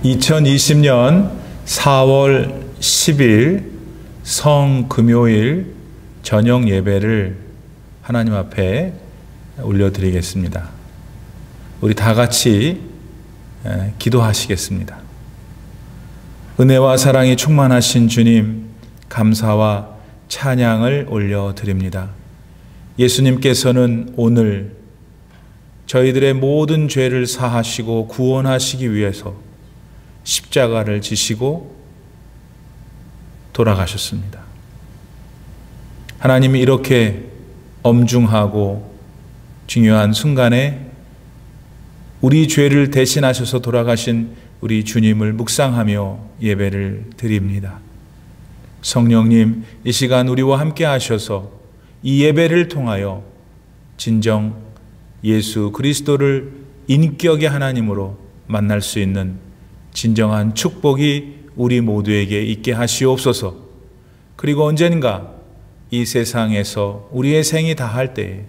2020년 4월 10일 성금요일 저녁 예배를 하나님 앞에 올려드리겠습니다. 우리 다 같이 기도하시겠습니다. 은혜와 사랑이 충만하신 주님, 감사와 찬양을 올려드립니다. 예수님께서는 오늘 저희들의 모든 죄를 사하시고 구원하시기 위해서 십자가를 지시고 돌아가셨습니다. 하나님이 이렇게 엄중하고 중요한 순간에 우리 죄를 대신하셔서 돌아가신 우리 주님을 묵상하며 예배를 드립니다. 성령님, 이 시간 우리와 함께 하셔서 이 예배를 통하여 진정 예수 그리스도를 인격의 하나님으로 만날 수 있는 진정한 축복이 우리 모두에게 있게 하시옵소서. 그리고 언젠가 이 세상에서 우리의 생이 다할 때에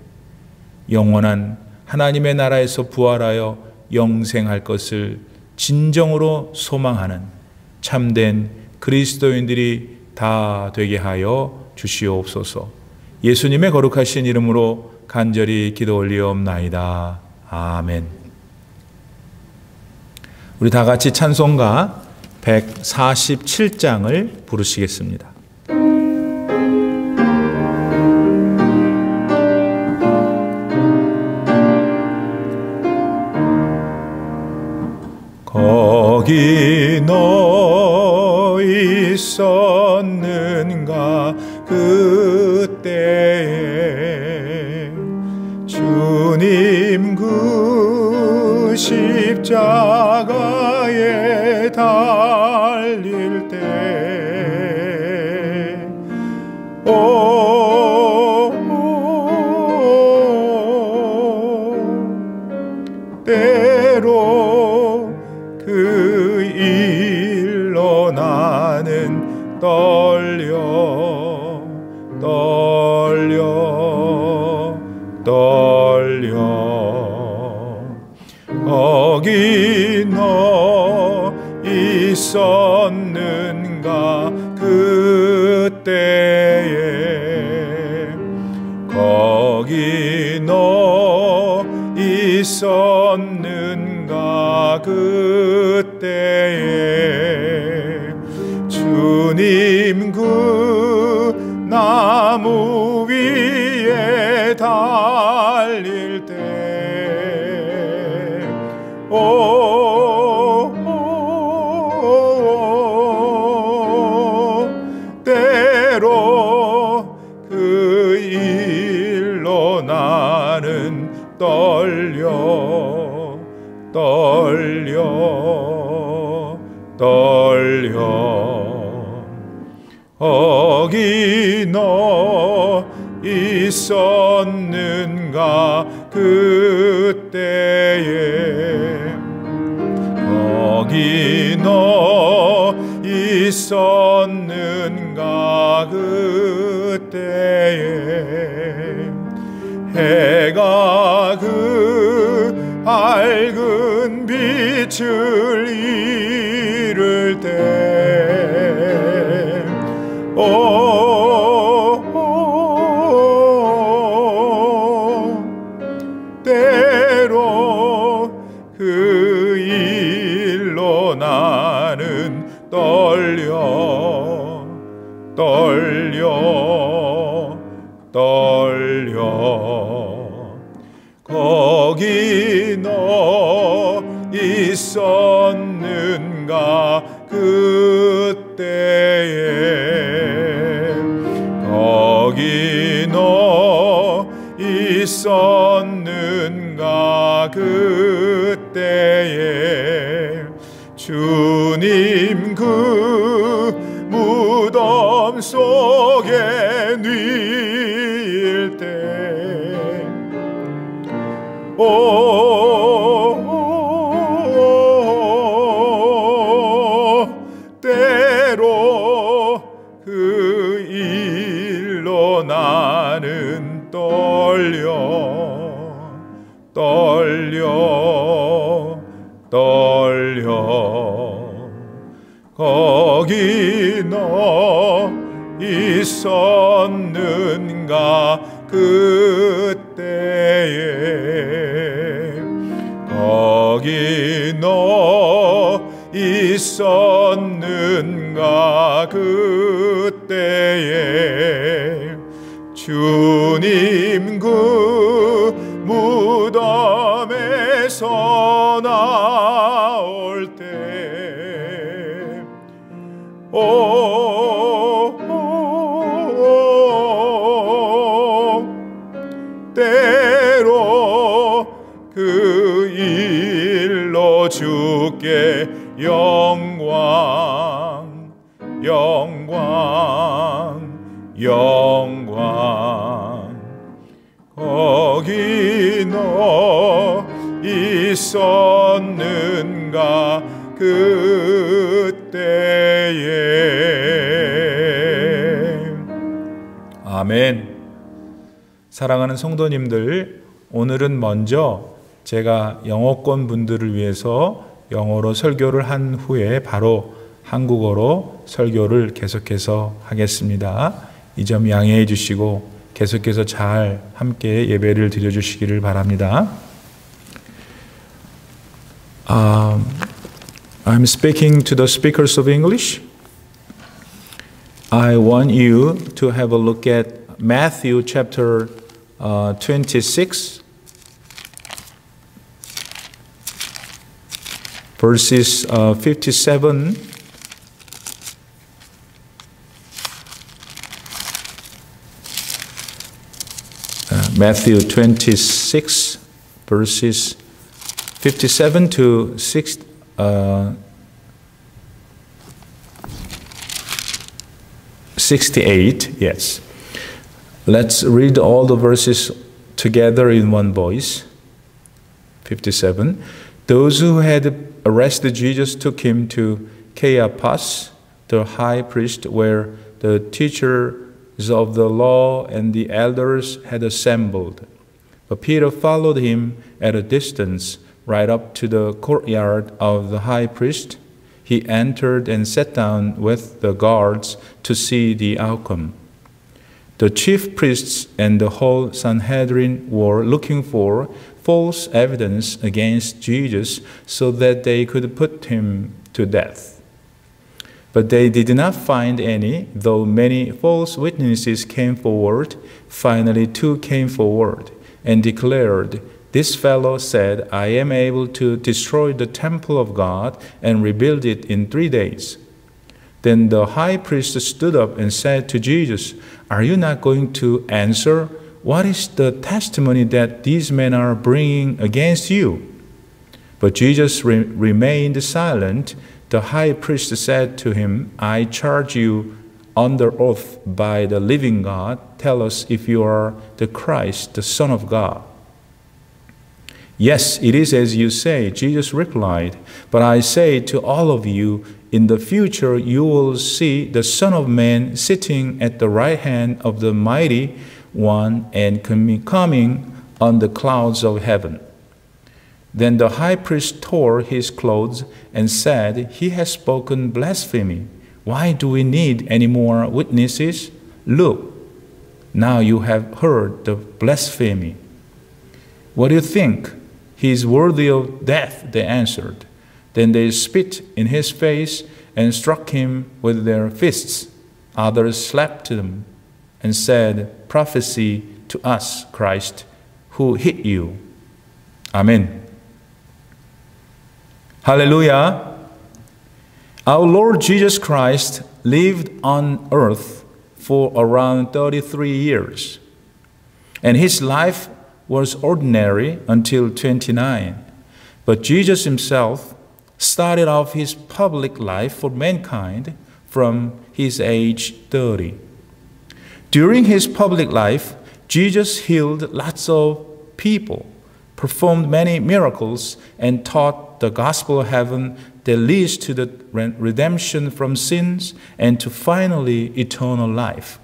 영원한 하나님의 나라에서 부활하여 영생할 것을 진정으로 소망하는 참된 그리스도인들이 다 되게 하여 주시옵소서. 예수님의 거룩하신 이름으로 간절히 기도 올리옵나이다. 아멘. 우리 다 같이 찬송가 147장을 부르시겠습니다. 거기 너 있었는가 그때에 주님 그 십자가에 달릴 때 때로 그 일로 나는 떨려 거기 너 있었는가 그때에 거기 너 있었는가 그때에 주님 그 나무 위에 달릴 때 때로 그 일로 나는 떨려 거기 너 있었는가 그때에 거기 너 있었는가 그때에 해가 그 밝은 빛을 잃을 때 때로 그 일로 나는 떨려 거기 너 있었는가 그때에 거기 너 있었는가 그때에 주님 그 무덤 속에 뉘일 때 때로 그 일로 나는 떨려 거기 너 있었는가 그때에 거기 너 있었는가 그때에 주님 그 무덤에서 나올 때 때로 그 일로 주께 영광 거기 너 있었는가 그때에. 아멘. 사랑하는 성도님들, 오늘은 먼저 제가 영어권 분들을 위해서 영어로 설교를 한 후에 바로 한국어로 설교를 계속해서 하겠습니다. 이 점 양해해 주시고 계속해서 잘 함께 예배를 드려주시기를 바랍니다. I'm speaking to the speakers of English. I want you to have a look at Matthew chapter 26, verses 57 Matthew 26, verses 57 to 68. Yes. Let's read all the verses together in one voice. 57. Those who had arrested Jesus took him to Caiaphas, the high priest, where the teachers of the law and the elders had assembled. But Peter followed him at a distance, right up to the courtyard of the high priest. He entered and sat down with the guards to see the outcome. The chief priests and the whole Sanhedrin were looking for false evidence against Jesus so that they could put him to death. But they did not find any, though many false witnesses came forward. Finally, 2 came forward and declared, "This fellow said, I am able to destroy the temple of God and rebuild it in 3 days." Then the high priest stood up and said to Jesus, "Are you not going to answer? What is the testimony that these men are bringing against you?" But Jesus remained silent. The high priest said to him, "I charge you under oath by the living God, tell us if you are the Christ, the Son of God." "Yes, it is as you say," Jesus replied. "But I say to all of you, in the future you will see the Son of Man sitting at the right hand of the Mighty One and coming on the clouds of heaven." Then the high priest tore his clothes and said, "He has spoken blasphemy. Why do we need any more witnesses? Look, now you have heard the blasphemy. What do you think? He is worthy of death," they answered. Then they spit in his face and struck him with their fists. Others slapped him and said, "Prophesy to us, Christ, who hit you?" Amen. Hallelujah. Our Lord Jesus Christ lived on earth for around 33 years, and his life was ordinary until 29. But Jesus himself started off his public life for mankind from his age 30. During his public life, Jesus healed lots of people, performed many miracles, and taught the gospel of heaven that leads to the redemption from sins and to finally eternal life.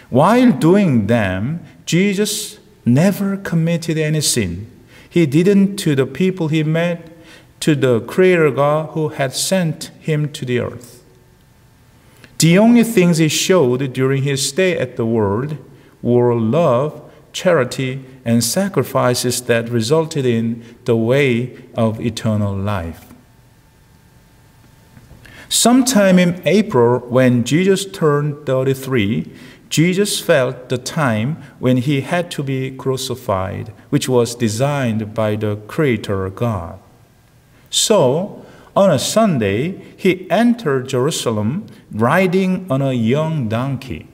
While doing them, Jesus never committed any sin. He didn't to the people he met, to the Creator God who had sent him to the earth. The only things he showed during his stay at the world were love, charity, and sacrifices that resulted in the way of eternal life. Sometime in April, when Jesus turned 33, Jesus felt the time when he had to be crucified, which was designed by the Creator God. So, on a Sunday, he entered Jerusalem riding on a young donkey.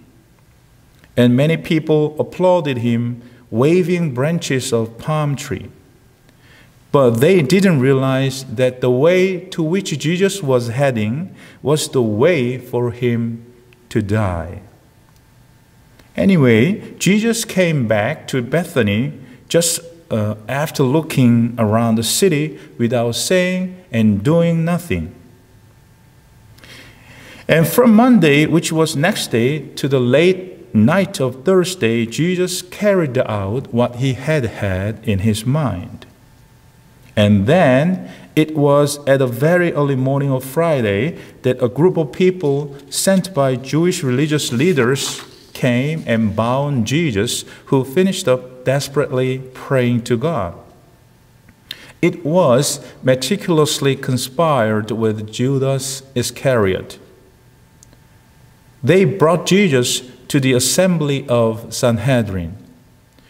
And many people applauded him, waving branches of palm tree. But they didn't realize that the way to which Jesus was heading was the way for him to die. Anyway, Jesus came back to Bethany just after looking around the city without saying and doing nothing. And from Monday, which was next day, to the late night of Thursday, Jesus carried out what he had in his mind. And then it was at the very early morning of Friday that a group of people sent by Jewish religious leaders came and bound Jesus, who finished up desperately praying to God. It was meticulously conspired with Judas Iscariot. They brought Jesus to the assembly of Sanhedrin.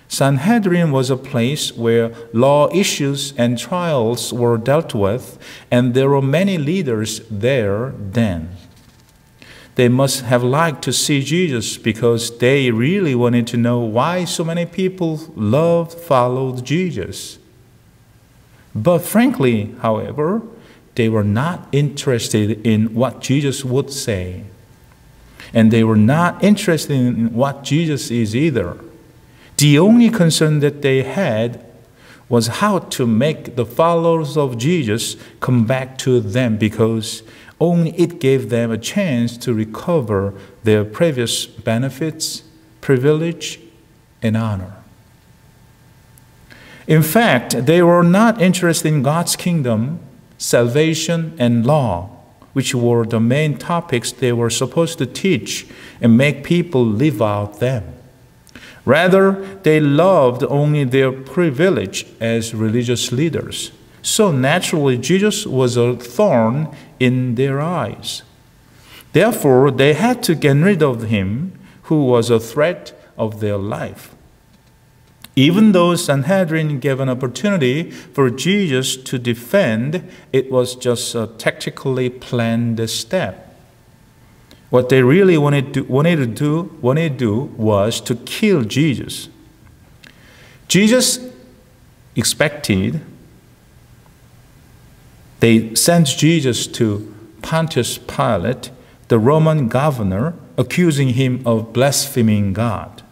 Sanhedrin was a place where law issues and trials were dealt with, and there were many leaders there then. They must have liked to see Jesus because they really wanted to know why so many people followed Jesus. But frankly, however, they were not interested in what Jesus would say. And they were not interested in what Jesus is either. The only concern that they had was how to make the followers of Jesus come back to them, because only it gave them a chance to recover their previous benefits, privilege, and honor. In fact, they were not interested in God's kingdom, salvation, and law, which were the main topics they were supposed to teach and make people live out them. Rather, they loved only their privilege as religious leaders. So naturally, Jesus was a thorn in their eyes. Therefore, they had to get rid of him, who was a threat of their life. Even though Sanhedrin gave an opportunity for Jesus to defend, it was just a tactically planned step. What they really wanted to do was to kill Jesus. Jesus expected. They sent Jesus to Pontius Pilate, the Roman governor, accusing him of blaspheming God.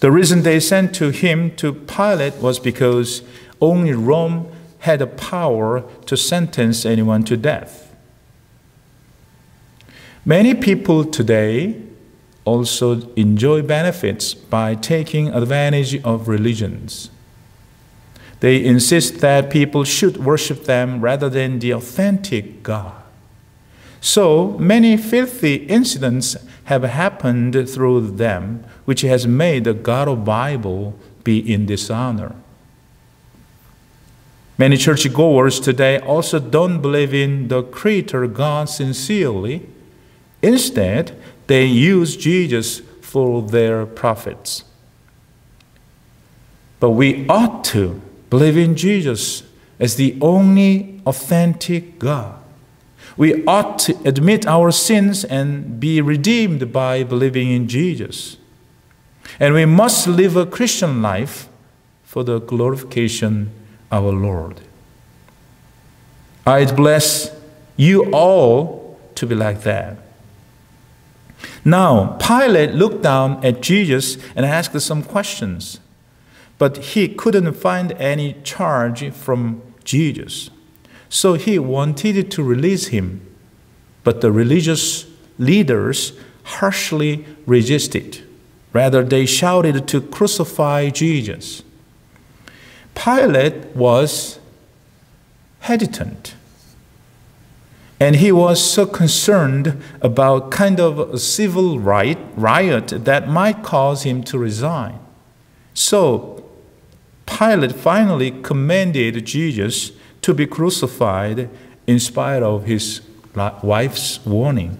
The reason they sent him to Pilate was because only Rome had the power to sentence anyone to death. Many people today also enjoy benefits by taking advantage of religions. They insist that people should worship them rather than the authentic God. So many filthy incidents have happened through them, which has made the God of the Bible be in dishonor. Many churchgoers today also don't believe in the Creator God sincerely. Instead, they use Jesus for their profits. But we ought to believe in Jesus as the only authentic God. We ought to admit our sins and be redeemed by believing in Jesus. And we must live a Christian life for the glorification of our Lord. I'd bless you all to be like that. Now, Pilate looked down at Jesus and asked some questions, but he couldn't find any charge from Jesus. So he wanted to release him, but the religious leaders harshly resisted. Rather, they shouted to crucify Jesus. Pilate was hesitant. And he was so concerned about kind of a civil riot that might cause him to resign. So Pilate finally commanded Jesus to be crucified in spite of his wife's warning.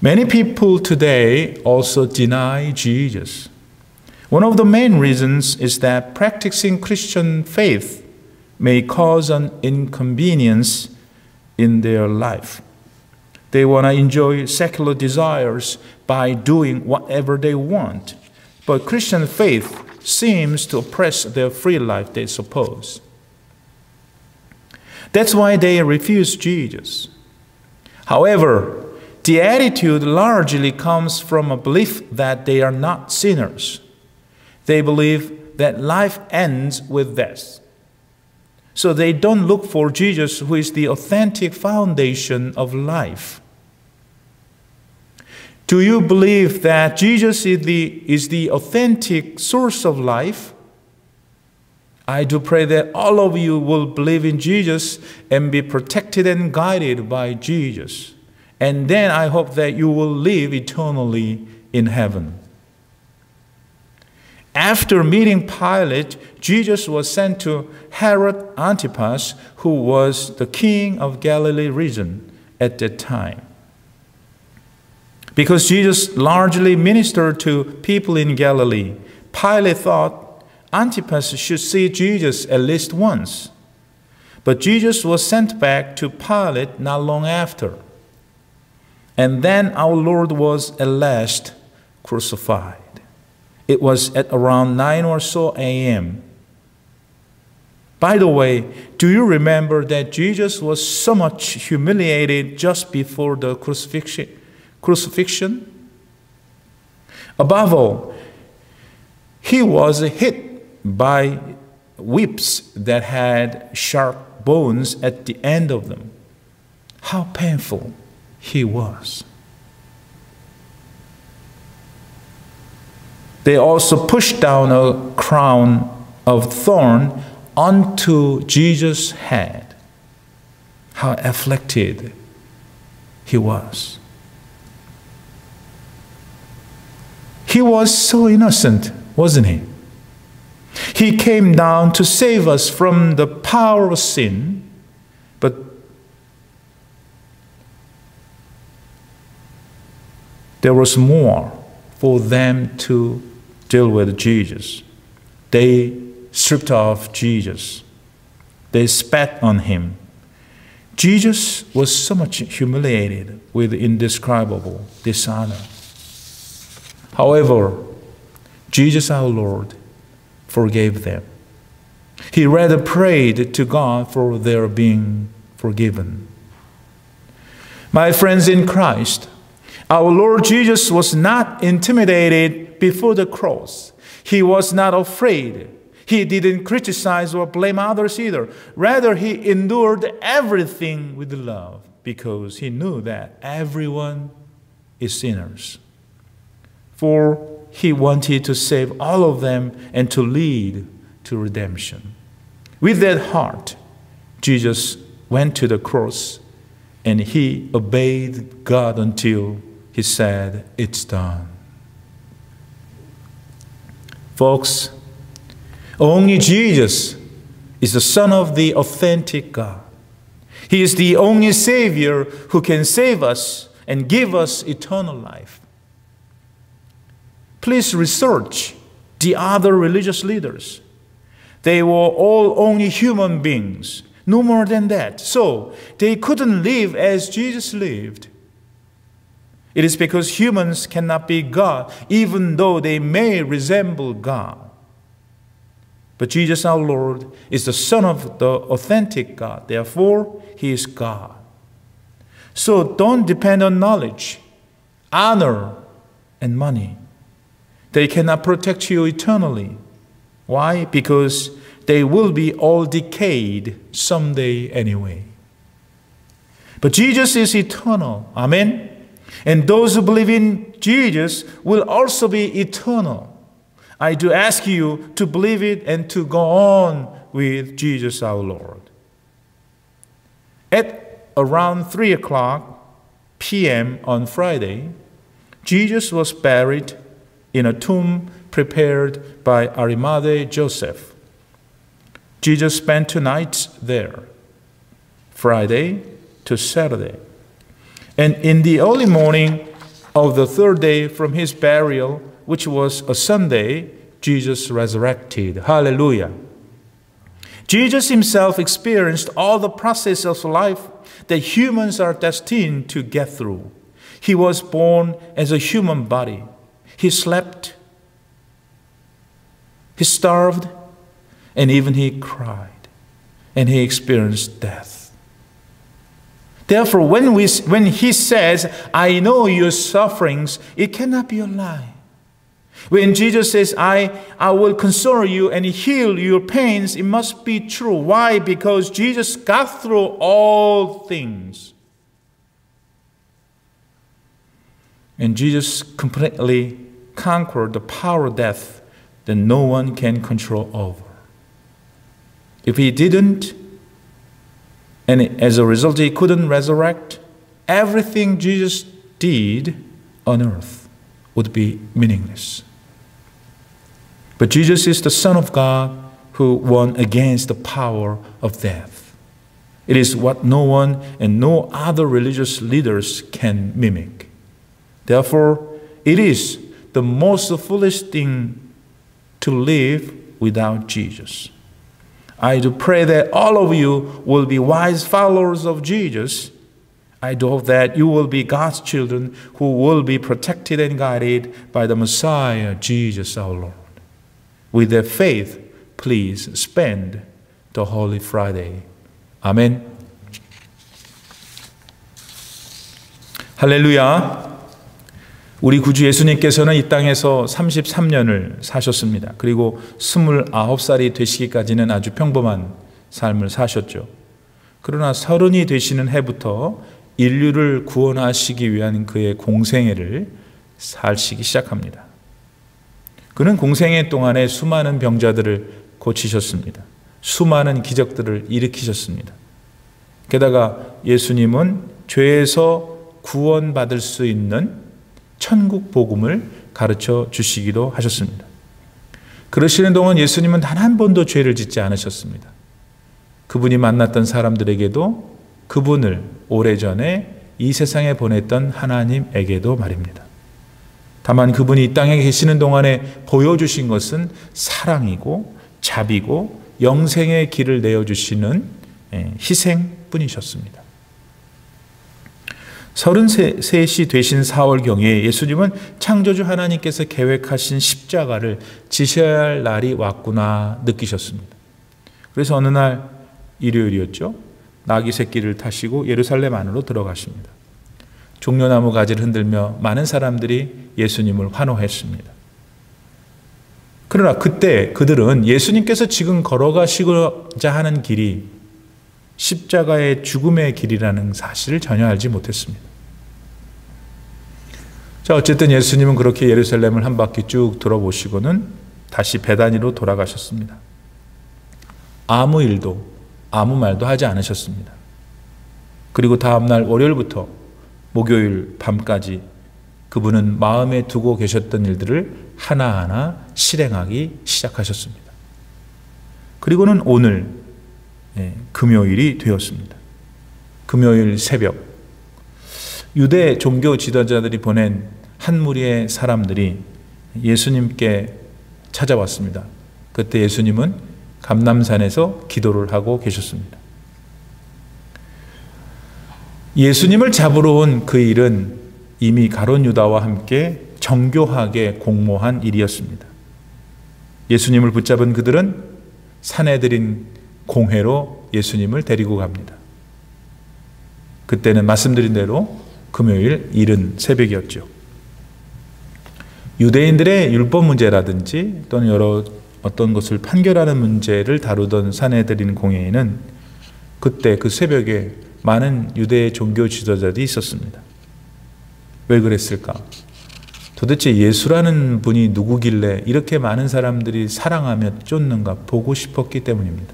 Many people today also deny Jesus. One of the main reasons is that practicing Christian faith may cause an inconvenience in their life. They want to enjoy secular desires by doing whatever they want. But Christian faith seems to oppress their free life, they suppose. That's why they refuse Jesus. However, the attitude largely comes from a belief that they are not sinners. They believe that life ends with death. So they don't look for Jesus, who is the authentic foundation of life. Do you believe that Jesus is the authentic source of life? I do pray that all of you will believe in Jesus and be protected and guided by Jesus. And then I hope that you will live eternally in heaven. After meeting Pilate, Jesus was sent to Herod Antipas, who was the king of Galilee region at that time. Because Jesus largely ministered to people in Galilee, Pilate thought Antipas should see Jesus at least once. But Jesus was sent back to Pilate not long after. And then our Lord was at last crucified. It was at around 9 or so a.m. By the way, do you remember that Jesus was so much humiliated just before the crucifixion? Above all, he was hit by whips that had sharp bones at the end of them. How painful he was. They also pushed down a crown of thorn onto Jesus' head. How afflicted he was. He was so innocent, wasn't he? He came down to save us from the power of sin, but there was more for them to deal with Jesus. They stripped off Jesus. They spat on him. Jesus was so much humiliated with indescribable dishonor. However, Jesus our Lord forgave them. He rather prayed to God for their being forgiven. My friends in Christ, our Lord Jesus was not intimidated before the cross. He was not afraid. He didn't criticize or blame others either. Rather, he endured everything with love because he knew that everyone is sinners. For he wanted to save all of them and to lead to redemption. With that heart, Jesus went to the cross and he obeyed God until he said, "It's done." Folks, only Jesus is the Son of the authentic God. He is the only Savior who can save us and give us eternal life. Please research the other religious leaders. They were all only human beings, no more than that. So they couldn't live as Jesus lived. It is because humans cannot be God, even though they may resemble God. But Jesus our Lord is the Son of the authentic God. Therefore, he is God. So don't depend on knowledge, honor, and money. They cannot protect you eternally. Why? Because they will be all decayed someday anyway. But Jesus is eternal. Amen? And those who believe in Jesus will also be eternal. I do ask you to believe it and to go on with Jesus our Lord. At around 3 o'clock p.m. on Friday, Jesus was buried in a tomb prepared by Arimathea Joseph. Jesus spent 2 nights there, Friday to Saturday. And in the early morning of the 3rd day from his burial, which was a Sunday, Jesus resurrected. Hallelujah. Jesus himself experienced all the process of life that humans are destined to get through. He was born as a human body. He slept, he starved, and even he cried. And he experienced death. Therefore, when he says, I know your sufferings, it cannot be a lie. When Jesus says, I will console you and heal your pains, it must be true. Why? Because Jesus got through all things. And Jesus completely conquered the power of death that no one can control over. If he didn't, and as a result he couldn't resurrect, everything Jesus did on earth would be meaningless. But Jesus is the Son of God who won against the power of death. It is what no one and no other religious leaders can mimic. Therefore, it is the most foolish thing to live without Jesus. I do pray that all of you will be wise followers of Jesus. I do hope that you will be God's children who will be protected and guided by the Messiah, Jesus our Lord. With their faith, please spend the Holy Friday. 아멘. 할렐루야. 우리 구주 예수님께서는 이 땅에서 33년을 사셨습니다. 그리고 29살이 되시기까지는 아주 평범한 삶을 사셨죠. 그러나 30이 되시는 해부터 인류를 구원하시기 위한 그의 공생애를 살시기 시작합니다. 그는 공생애 동안에 수많은 병자들을 고치셨습니다. 수많은 기적들을 일으키셨습니다. 게다가 예수님은 죄에서 구원받을 수 있는 천국 복음을 가르쳐 주시기도 하셨습니다. 그러시는 동안 예수님은 단 한 번도 죄를 짓지 않으셨습니다. 그분이 만났던 사람들에게도 그분을 오래전에 이 세상에 보냈던 하나님에게도 말입니다. 다만 그분이 이 땅에 계시는 동안에 보여주신 것은 사랑이고 자비고 영생의 길을 내어주시는 희생뿐이셨습니다. 33이 되신 4월경에 예수님은 창조주 하나님께서 계획하신 십자가를 지셔야 할 날이 왔구나 느끼셨습니다. 그래서 어느 날 일요일이었죠. 나귀 새끼를 타시고 예루살렘 안으로 들어가십니다. 종려나무 가지를 흔들며 많은 사람들이 예수님을 환호했습니다. 그러나 그때 그들은 예수님께서 지금 걸어가시고자 하는 길이 십자가의 죽음의 길이라는 사실을 전혀 알지 못했습니다. 자, 어쨌든 예수님은 그렇게 예루살렘을 한 바퀴 쭉 돌아보시고는 다시 베다니로 돌아가셨습니다. 아무 일도 아무 말도 하지 않으셨습니다. 그리고 다음 날 월요일부터 목요일 밤까지 그분은 마음에 두고 계셨던 일들을 하나하나 실행하기 시작하셨습니다. 그리고는 오늘 금요일이 되었습니다. 금요일 새벽 유대 종교 지도자들이 보낸 한 무리의 사람들이 예수님께 찾아왔습니다. 그때 예수님은 감람산에서 기도를 하고 계셨습니다. 예수님을 잡으러 온 그 일은 이미 가룟 유다와 함께 정교하게 공모한 일이었습니다. 예수님을 붙잡은 그들은 사내들인 공회로 예수님을 데리고 갑니다. 그때는 말씀드린 대로 금요일 이른 새벽이었죠. 유대인들의 율법 문제라든지 또는 여러 어떤 것을 판결하는 문제를 다루던 사내들인 공회에는 그때 그 새벽에 많은 유대의 종교 지도자들이 있었습니다. 왜 그랬을까? 도대체 예수라는 분이 누구길래 이렇게 많은 사람들이 사랑하며 쫓는가 보고 싶었기 때문입니다.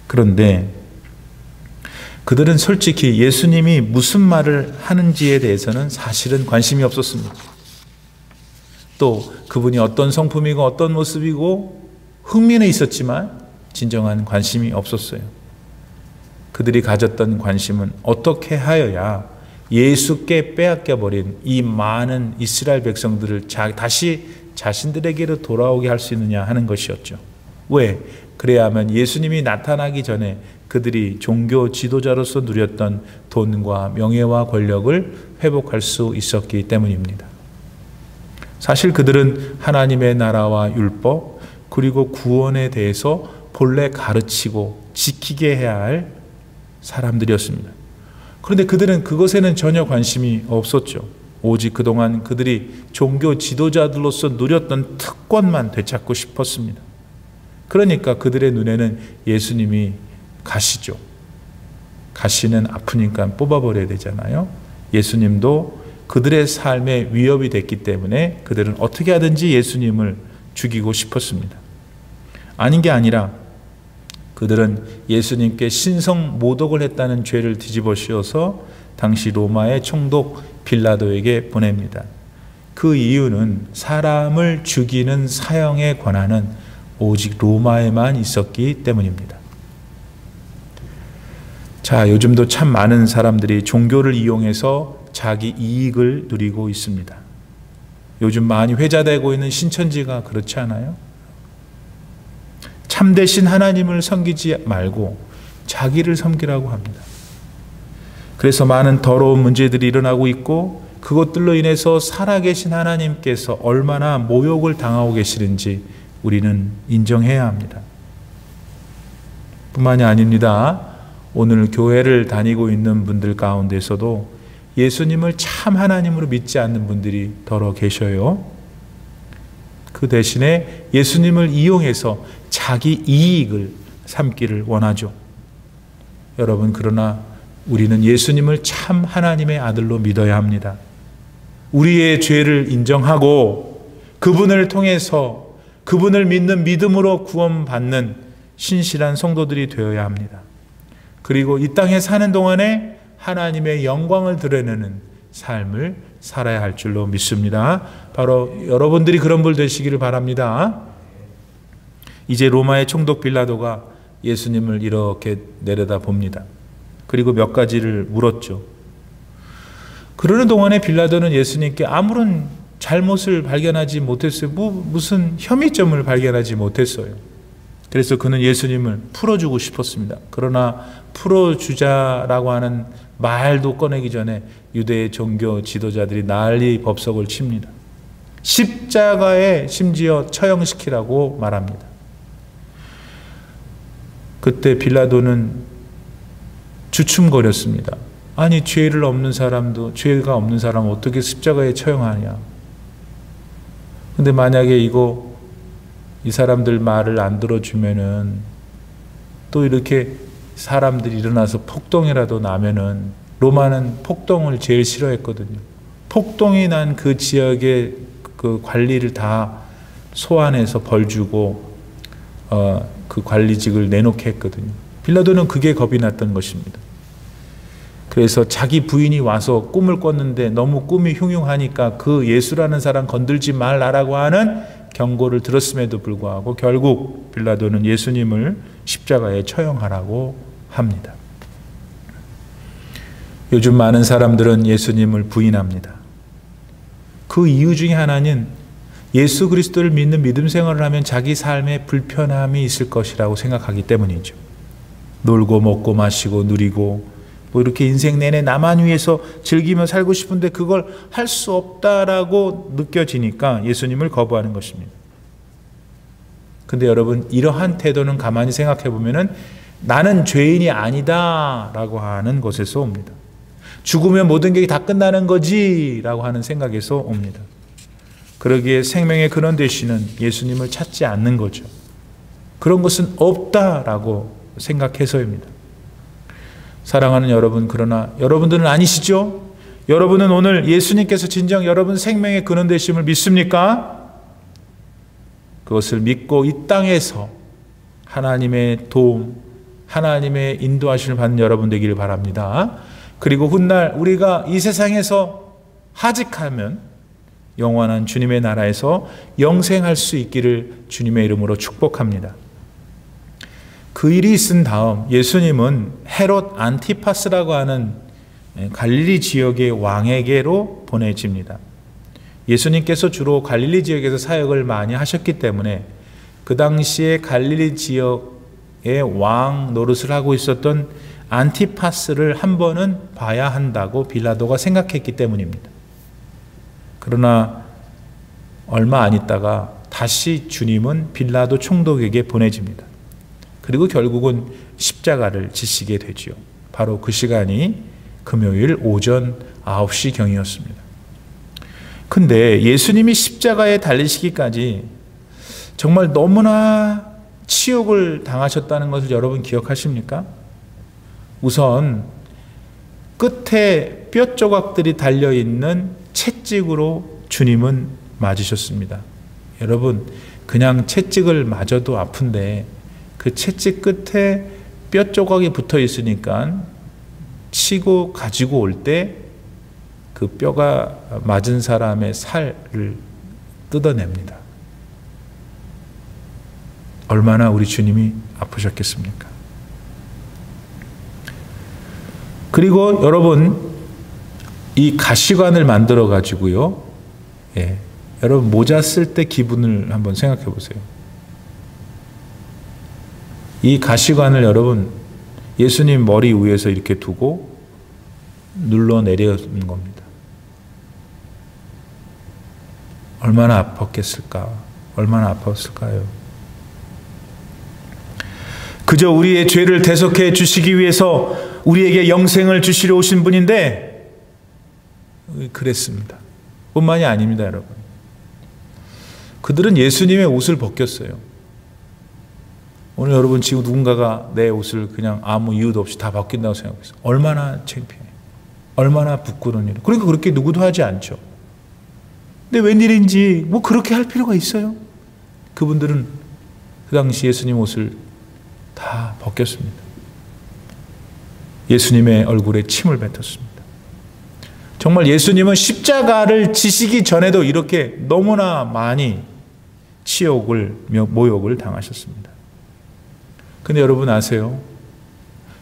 그런데 그들은 솔직히 예수님이 무슨 말을 하는지에 대해서는 사실은 관심이 없었습니다. 또 그분이 어떤 성품이고 어떤 모습이고 흥미는 있었지만 진정한 관심이 없었어요. 그들이 가졌던 관심은 어떻게 하여야 예수께 빼앗겨버린 이 많은 이스라엘 백성들을 다시 자신들에게로 돌아오게 할 수 있느냐 하는 것이었죠. 왜? 그래야만 예수님이 나타나기 전에 그들이 종교 지도자로서 누렸던 돈과 명예와 권력을 회복할 수 있었기 때문입니다. 사실 그들은 하나님의 나라와 율법 그리고 구원에 대해서 본래 가르치고 지키게 해야 할 사람들이었습니다. 그런데 그들은 그것에는 전혀 관심이 없었죠. 오직 그동안 그들이 종교 지도자들로서 누렸던 특권만 되찾고 싶었습니다. 그러니까 그들의 눈에는 예수님이 가시죠. 가시는 아프니까 뽑아버려야 되잖아요. 예수님도 그들의 삶에 위협이 됐기 때문에 그들은 어떻게 하든지 예수님을 죽이고 싶었습니다. 아닌 게 아니라 그들은 예수님께 신성 모독을 했다는 죄를 뒤집어 씌워서 당시 로마의 총독 빌라도에게 보냅니다. 그 이유는 사람을 죽이는 사형의 권한은 오직 로마에만 있었기 때문입니다. 자, 요즘도 참 많은 사람들이 종교를 이용해서 자기 이익을 누리고 있습니다. 요즘 많이 회자되고 있는 신천지가 그렇지 않아요? 참되신 하나님을 섬기지 말고 자기를 섬기라고 합니다. 그래서 많은 더러운 문제들이 일어나고 있고 그것들로 인해서 살아계신 하나님께서 얼마나 모욕을 당하고 계시는지 우리는 인정해야 합니다. 뿐만이 아닙니다. 오늘 교회를 다니고 있는 분들 가운데서도 예수님을 참 하나님으로 믿지 않는 분들이 더러 계셔요. 그 대신에 예수님을 이용해서 자기 이익을 삼기를 원하죠. 여러분, 그러나 우리는 예수님을 참 하나님의 아들로 믿어야 합니다. 우리의 죄를 인정하고 그분을 통해서 그분을 믿는 믿음으로 구원받는 신실한 성도들이 되어야 합니다. 그리고 이 땅에 사는 동안에 하나님의 영광을 드러내는 삶을 살아야 할 줄로 믿습니다. 바로 여러분들이 그런 분 되시기를 바랍니다. 이제 로마의 총독 빌라도가 예수님을 이렇게 내려다 봅니다. 그리고 몇 가지를 물었죠. 그러는 동안에 빌라도는 예수님께 아무런 잘못을 발견하지 못했어요. 무슨 혐의점을 발견하지 못했어요. 그래서 그는 예수님을 풀어주고 싶었습니다. 그러나 풀어주자라고 하는 말도 꺼내기 전에 유대의 종교 지도자들이 난리 법석을 칩니다. 십자가에 심지어 처형시키라고 말합니다. 그때 빌라도는 주춤거렸습니다. 아니, 죄가 없는 사람을 어떻게 십자가에 처형하냐. 근데 만약에 이 사람들 말을 안 들어주면은 또 이렇게 사람들이 일어나서 폭동이라도 나면은, 로마는 폭동을 제일 싫어했거든요. 폭동이 난 그 지역의 그 관리를 다 소환해서 벌 주고 그 관리직을 내놓게 했거든요. 빌라도는 그게 겁이 났던 것입니다. 그래서 자기 부인이 와서 꿈을 꿨는데 너무 꿈이 흉흉하니까 그 예수라는 사람 건들지 말라라고 하는 경고를 들었음에도 불구하고 결국 빌라도는 예수님을 십자가에 처형하라고 합니다. 요즘 많은 사람들은 예수님을 부인합니다. 그 이유 중에 하나는 예수 그리스도를 믿는 믿음 생활을 하면 자기 삶에 불편함이 있을 것이라고 생각하기 때문이죠. 놀고 먹고 마시고 누리고 이렇게 인생 내내 나만 위해서 즐기며 살고 싶은데 그걸 할 수 없다라고 느껴지니까 예수님을 거부하는 것입니다. 근데 여러분, 이러한 태도는 가만히 생각해 보면은 나는 죄인이 아니다 라고 하는 것에서 옵니다. 죽으면 모든 게 다 끝나는 거지 라고 하는 생각에서 옵니다. 그러기에 생명의 근원 되시는 예수님을 찾지 않는 거죠. 그런 것은 없다라고 생각해서입니다. 사랑하는 여러분, 그러나 여러분들은 아니시죠? 여러분은 오늘 예수님께서 진정 여러분 생명의 근원 되심을 믿습니까? 그것을 믿고 이 땅에서 하나님의 도움, 하나님의 인도하심을 받는 여러분 되기를 바랍니다. 그리고 훗날 우리가 이 세상에서 하직하면 영원한 주님의 나라에서 영생할 수 있기를 주님의 이름으로 축복합니다. 그 일이 있은 다음 예수님은 헤롯 안티파스라고 하는 갈릴리 지역의 왕에게로 보내집니다. 예수님께서 주로 갈릴리 지역에서 사역을 많이 하셨기 때문에 그 당시에 갈릴리 지역의 왕 노릇을 하고 있었던 안티파스를 한 번은 봐야 한다고 빌라도가 생각했기 때문입니다. 그러나 얼마 안 있다가 다시 주님은 빌라도 총독에게 보내집니다. 그리고 결국은 십자가를 지시게 되지요. 바로 그 시간이 금요일 오전 9시경이었습니다. 근데 예수님이 십자가에 달리시기까지 정말 너무나 치욕을 당하셨다는 것을 여러분 기억하십니까? 우선 끝에 뼈 조각들이 달려있는 채찍으로 주님은 맞으셨습니다. 여러분, 그냥 채찍을 맞아도 아픈데 그 채찍 끝에 뼈 조각이 붙어 있으니까 치고 가지고 올 때 그 뼈가 맞은 사람의 살을 뜯어냅니다. 얼마나 우리 주님이 아프셨겠습니까? 그리고 여러분, 이 가시관을 만들어 가지고요. 여러분 모자 쓸 때 기분을 한번 생각해 보세요. 이 가시관을 여러분 예수님 머리 위에서 이렇게 두고 눌러 내려는 겁니다. 얼마나 아팠겠을까? 얼마나 아팠을까요? 그저 우리의 죄를 대속해 주시기 위해서 우리에게 영생을 주시려 오신 분인데 그랬습니다. 뿐만이 아닙니다, 여러분. 그들은 예수님의 옷을 벗겼어요. 오늘 여러분 지금 누군가가 내 옷을 그냥 아무 이유도 없이 다 벗긴다고 생각했어요. 얼마나 창피해. 얼마나 부끄러운 일. 그러니까 그렇게 누구도 하지 않죠. 근데 웬일인지 뭐 그렇게 할 필요가 있어요? 그분들은 그 당시 예수님 옷을 다 벗겼습니다. 예수님의 얼굴에 침을 뱉었습니다. 정말 예수님은 십자가를 지시기 전에도 이렇게 너무나 많이 치욕을, 모욕을 당하셨습니다. 근데 여러분 아세요?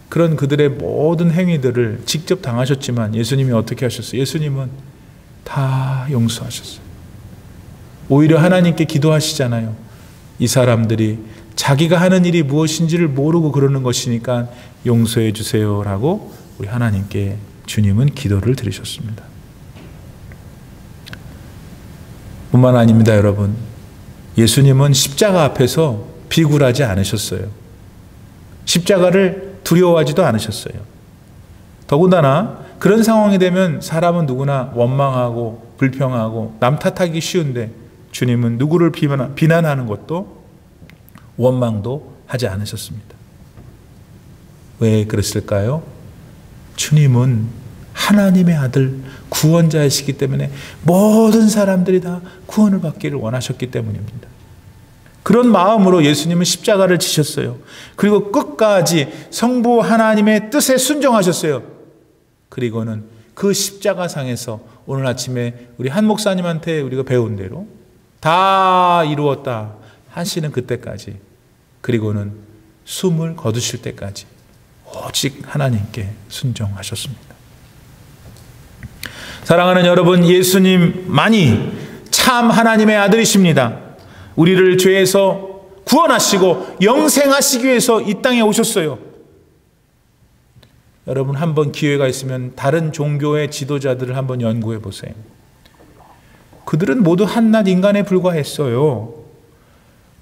그런 그들의 모든 행위들을 직접 당하셨지만 예수님이 어떻게 하셨어요? 예수님은 다 용서하셨어요. 오히려 하나님께 기도하시잖아요. 이 사람들이 자기가 하는 일이 무엇인지를 모르고 그러는 것이니까 용서해 주세요라고 우리 하나님께 주님은 기도를 드리셨습니다. 뿐만 아닙니다, 여러분. 예수님은 십자가 앞에서 비굴하지 않으셨어요. 십자가를 두려워하지도 않으셨어요. 더군다나 그런 상황이 되면 사람은 누구나 원망하고 불평하고 남 탓하기 쉬운데 주님은 누구를 비난하는 것도 원망도 하지 않으셨습니다. 왜 그랬을까요? 주님은 하나님의 아들 구원자이시기 때문에 모든 사람들이 다 구원을 받기를 원하셨기 때문입니다. 그런 마음으로 예수님은 십자가를 지셨어요. 그리고 끝까지 성부 하나님의 뜻에 순종하셨어요. 그리고는 그 십자가상에서 오늘 아침에 우리 한 목사님한테 우리가 배운 대로 다 이루었다 하시는 그때까지, 그리고는 숨을 거두실 때까지 오직 하나님께 순종하셨습니다. 사랑하는 여러분, 예수님만이 참 하나님의 아들이십니다. 우리를 죄에서 구원하시고 영생하시기 위해서 이 땅에 오셨어요. 여러분 한번 기회가 있으면 다른 종교의 지도자들을 한번 연구해 보세요. 그들은 모두 한낱 인간에 불과했어요.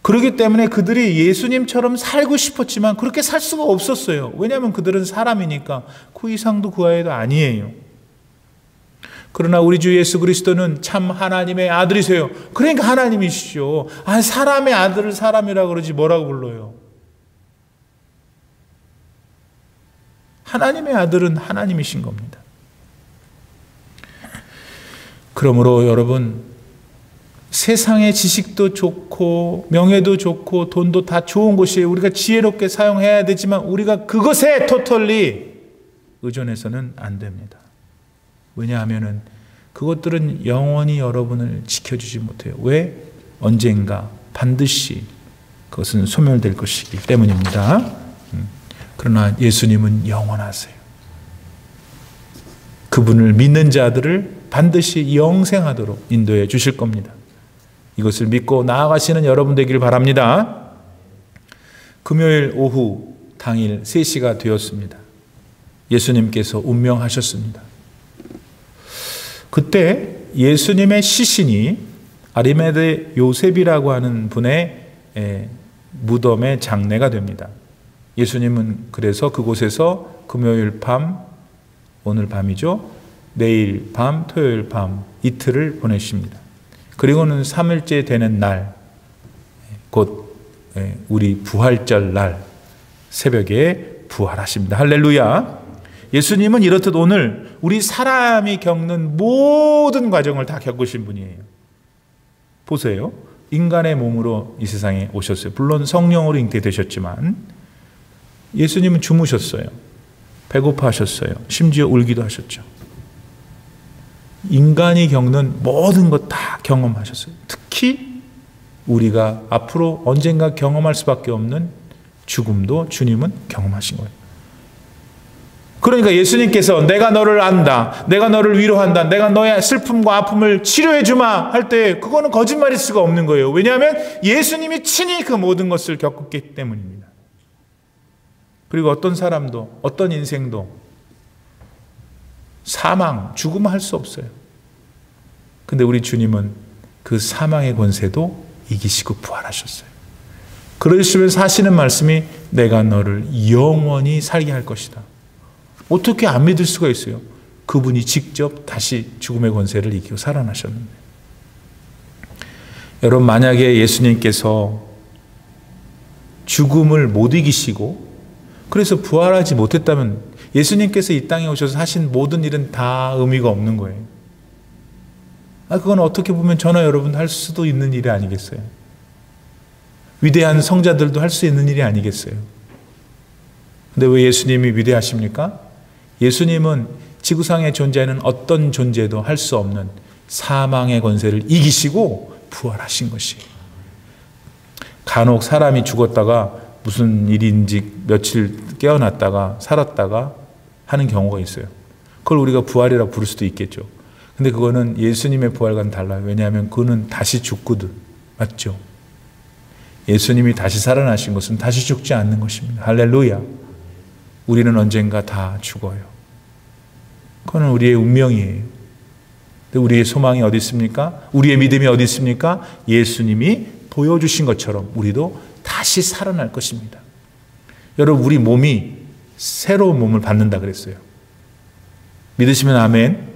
그렇기 때문에 그들이 예수님처럼 살고 싶었지만 그렇게 살 수가 없었어요. 왜냐하면 그들은 사람이니까 그 이상도 그 아이도 아니에요. 그러나 우리 주 예수 그리스도는 참 하나님의 아들이세요. 그러니까 하나님이시죠. 사람의 아들을 사람이라고 그러지 뭐라고 불러요. 하나님의 아들은 하나님이신 겁니다. 그러므로 여러분, 세상의 지식도 좋고 명예도 좋고 돈도 다 좋은 곳이에요. 우리가 지혜롭게 사용해야 되지만 우리가 그것에 토털리 의존해서는 안 됩니다. 왜냐하면 그것들은 영원히 여러분을 지켜주지 못해요. 왜? 언젠가 반드시 그것은 소멸될 것이기 때문입니다. 그러나 예수님은 영원하세요. 그분을 믿는 자들을 반드시 영생하도록 인도해 주실 겁니다. 이것을 믿고 나아가시는 여러분 되기를 바랍니다. 금요일 오후 당일 3시가 되었습니다. 예수님께서 운명하셨습니다. 그때 예수님의 시신이 아리마대 요셉이라고 하는 분의 무덤의 장례가 됩니다. 예수님은 그래서 그곳에서 금요일 밤, 오늘 밤이죠. 내일 밤, 토요일 밤 이틀을 보내십니다. 그리고는 3일째 되는 날, 곧 우리 부활절 날 새벽에 부활하십니다. 할렐루야. 예수님은 이렇듯 오늘 우리 사람이 겪는 모든 과정을 다 겪으신 분이에요. 보세요. 인간의 몸으로 이 세상에 오셨어요. 물론 성령으로 잉태되셨지만 예수님은 주무셨어요. 배고파하셨어요. 심지어 울기도 하셨죠. 인간이 겪는 모든 것 다 경험하셨어요. 특히 우리가 앞으로 언젠가 경험할 수밖에 없는 죽음도 주님은 경험하신 거예요. 그러니까 예수님께서 내가 너를 안다, 내가 너를 위로한다, 내가 너의 슬픔과 아픔을 치료해 주마 할 때 그거는 거짓말일 수가 없는 거예요. 왜냐하면 예수님이 친히 그 모든 것을 겪었기 때문입니다. 그리고 어떤 사람도 어떤 인생도 사망, 죽음 할 수 없어요. 근데 우리 주님은 그 사망의 권세도 이기시고 부활하셨어요. 그러시면서 하시는 말씀이 내가 너를 영원히 살게 할 것이다. 어떻게 안 믿을 수가 있어요? 그분이 직접 다시 죽음의 권세를 이기고 살아나셨는데. 여러분, 만약에 예수님께서 죽음을 못 이기시고 그래서 부활하지 못했다면 예수님께서 이 땅에 오셔서 하신 모든 일은 다 의미가 없는 거예요. 그건 어떻게 보면 저나 여러분 할 수도 있는 일이 아니겠어요? 위대한 성자들도 할 수 있는 일이 아니겠어요? 근데 왜 예수님이 위대하십니까? 예수님은 지구상에 존재하는 어떤 존재도 할 수 없는 사망의 권세를 이기시고 부활하신 것이에요. 간혹 사람이 죽었다가 무슨 일인지 며칠 깨어났다가 살았다가 하는 경우가 있어요. 그걸 우리가 부활이라고 부를 수도 있겠죠. 근데 그거는 예수님의 부활과는 달라요. 왜냐하면 그거는 다시 죽거든. 맞죠? 예수님이 다시 살아나신 것은 다시 죽지 않는 것입니다. 할렐루야. 우리는 언젠가 다 죽어요. 그거는 우리의 운명이에요. 근데 우리의 소망이 어디 있습니까? 우리의 믿음이 어디 있습니까? 예수님이 보여주신 것처럼 우리도 다시 살아날 것입니다. 여러분, 우리 몸이 새로운 몸을 받는다 그랬어요. 믿으시면 아멘.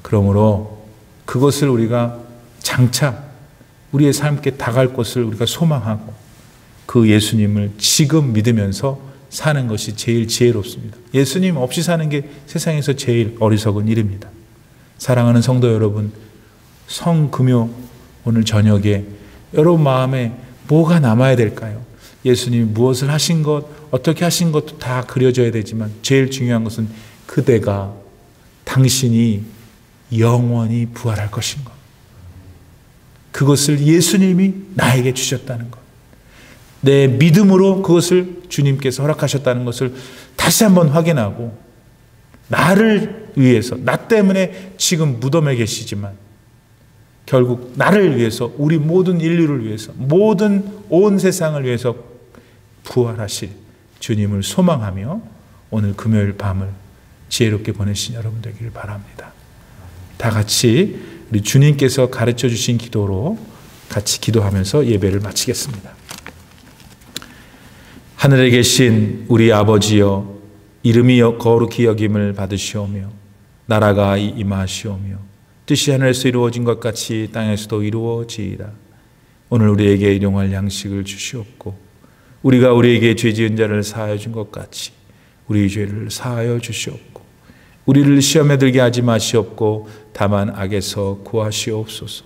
그러므로 그것을 우리가 장차 우리의 삶께 다가갈 것을 우리가 소망하고 그 예수님을 지금 믿으면서 사는 것이 제일 지혜롭습니다. 예수님 없이 사는 게 세상에서 제일 어리석은 일입니다. 사랑하는 성도 여러분, 성금요 오늘 저녁에 여러분 마음에 뭐가 남아야 될까요? 예수님이 무엇을 하신 것, 어떻게 하신 것도 다 그려져야 되지만 제일 중요한 것은 그대가, 당신이 영원히 부활할 것인 것. 그것을 예수님이 나에게 주셨다는 것. 내 믿음으로 그것을 주님께서 허락하셨다는 것을 다시 한번 확인하고 나를 위해서, 나 때문에 지금 무덤에 계시지만 결국 나를 위해서, 우리 모든 인류를 위해서, 모든 온 세상을 위해서 부활하실 주님을 소망하며 오늘 금요일 밤을 지혜롭게 보내신 여러분 되기를 바랍니다. 다 같이 우리 주님께서 가르쳐 주신 기도로 같이 기도하면서 예배를 마치겠습니다. 하늘에 계신 우리 아버지여, 이름이 거룩히 여김을 받으시오며 나라가 임하시오며 뜻이 하늘에서 이루어진 것 같이 땅에서도 이루어지이다. 오늘 우리에게 일용할 양식을 주시옵고 우리가 우리에게 죄 지은 자를 사하여 준 것 같이 우리 죄를 사하여 주시옵고 우리를 시험에 들게 하지 마시옵고 다만 악에서 구하시옵소서.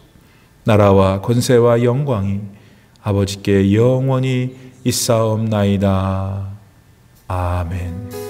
나라와 권세와 영광이 아버지께 영원히 있사옵나이다. 아멘.